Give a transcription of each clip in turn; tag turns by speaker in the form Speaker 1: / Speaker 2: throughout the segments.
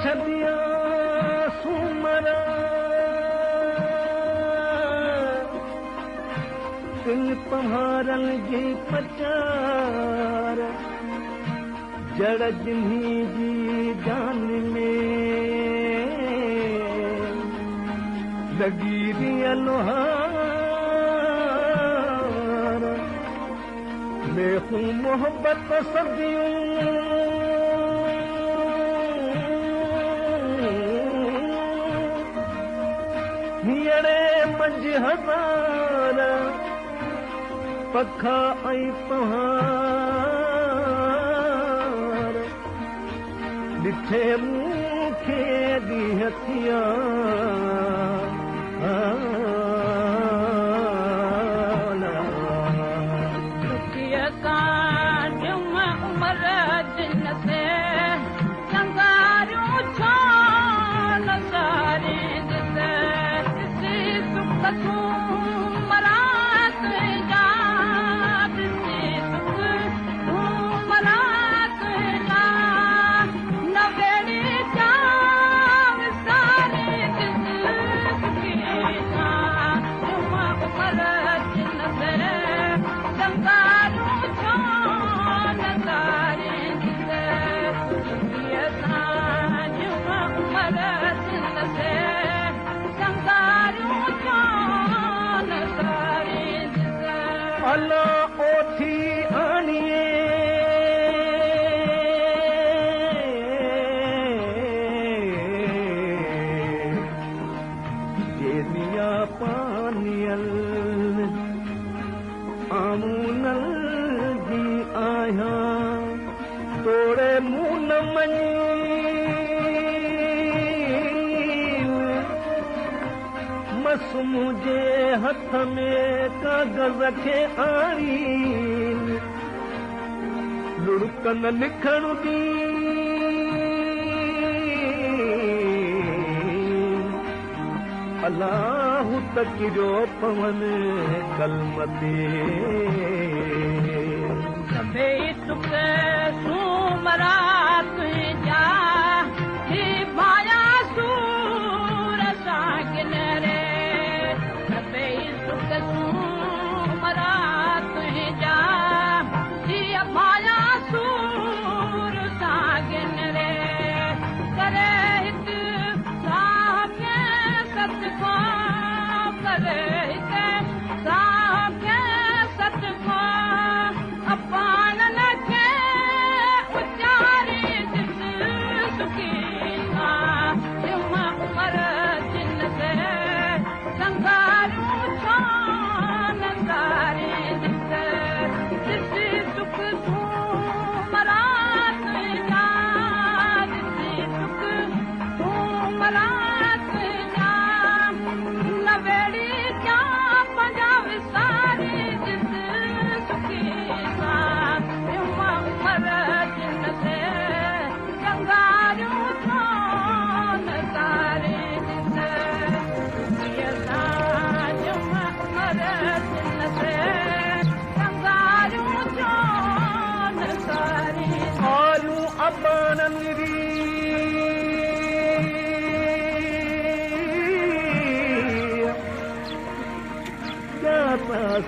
Speaker 1: छॾिया सुमरा तिन पहाड़नि जी पचार जड़ जिन्ही जी जान में लगी रिया लोहार मैं हूँ मोहब्बत सदियों हीअड़े मंझ हज़ार पखा ऐं पहाड़ ॾिठे मूंखे ॾींहं थिया अल्लाह ओठी आणिए जेदिया पानियल आमूनल जी आया तोड़े मुंह न मनी मस मुझे हथ में कागज़ खे आणी लुड़कन लिखण दी अल्लाह तकिरो पवन कलम ते
Speaker 2: सभे सुख सुमरा तुंहिंजा ही माया सूर सागिन रे सभे सुख सुमरा तुंहिंजा ही माया सूर सागिन रे करे हिकु साखे सतको करे हिकु साखे सतको अपान लखे उचारी जिस सुखीना जुम उमर जिन से संगारू छान सारे जिस सुख मरा तुझा जिस सुख मरा तुझा नवेड़ी क्या पंजाब सारी जिस सुखीना जुम उमर जिन से संगारू छान सारे जुम उमर जिन से संगारू छान सारे
Speaker 1: आलू अबान निरी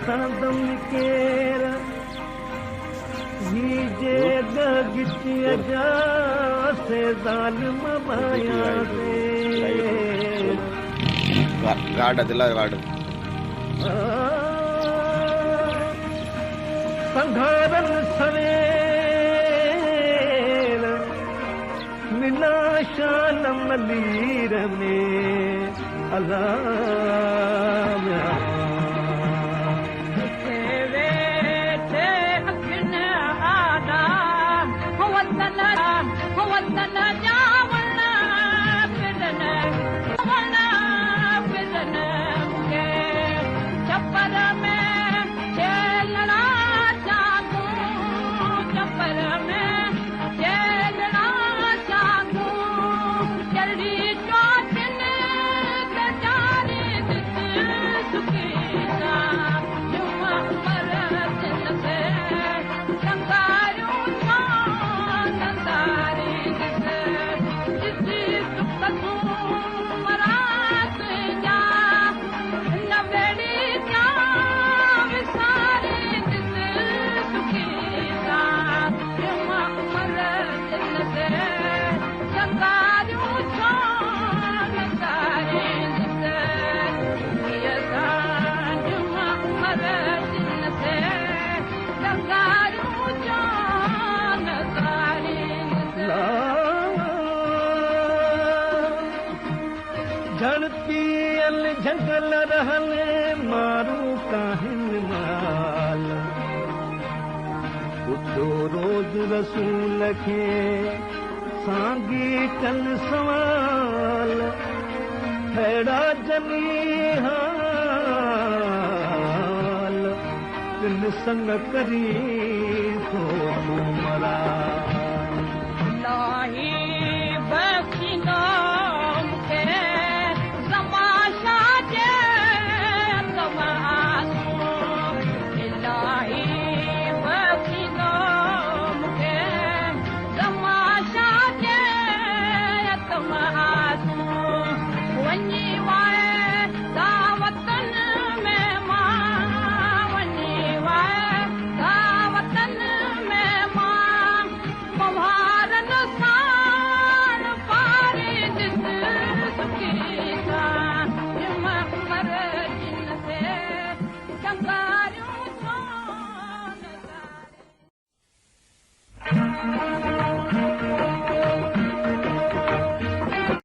Speaker 1: संदम केर ही जे दगिचिया जा से जालिम माया से
Speaker 3: गार्ड दिला गार्ड
Speaker 1: संघारन सवेर निनाशान मलीर में अल्लाह
Speaker 2: जल्दी
Speaker 1: झड़पियल झगल रहले मारू काहिन माल पुछो रोज रसूल खे सांगी कन सवाल हेड़ा जनी हाल किन संग करी